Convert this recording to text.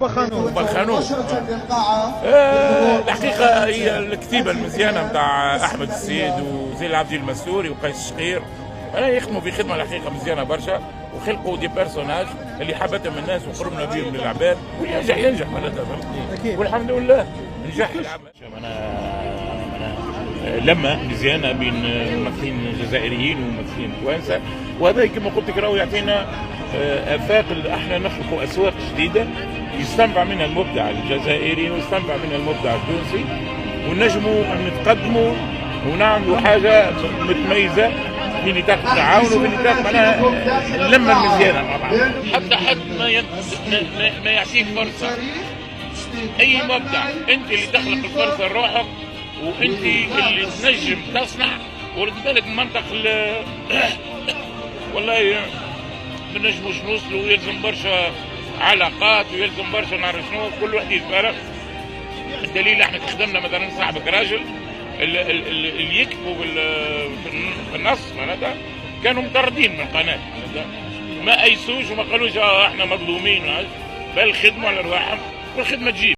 بخانوه. الحقيقة هي الكتيبة المزيانة نتاع أحمد السيد وزين العبدي المسوري وقيس الشقير، أنا يخدموا في خدمة الحقيقة مزيانة برشا، وخلقوا دي بيرسوناج اللي حبتهم الناس وقربنا بهم من العباد، ينجح معناتها، والحمد لله نجح العمل. لما مزيانة بين ممثلين جزائريين وممثلين توانسة، وهذا كما قلت لك راهو يعطينا آفاق، احنا نخلقوا أسواق جديدة يستنبع منها المبدع الجزائري ويستنبع منها المبدع التونسي، ونجموا نتقدموا ونعملوا حاجة متميزة في نطاق التعاون وفي نطاق معناها اللمة المزيانة مع بعض. حتى حد ما يعطيك فرصة، أي مبدع أنت اللي تخلق الفرصة لروحك، وأنت اللي تنجم تصنع، ورد بالك المنطق والله ما نجموش نوصلوا، ويلزم برشا علاقات ويلزم برشا نعرف شنو، كل واحد يتبارك. الدليل احنا خدمنا مثلا صاحبك راجل اللي يكتبوا في النص معناتها كانوا مطردين من القناه، ما ايسوش وما قالوش احنا مظلومين، بل خدموا على رواحهم والخدمه تجيب.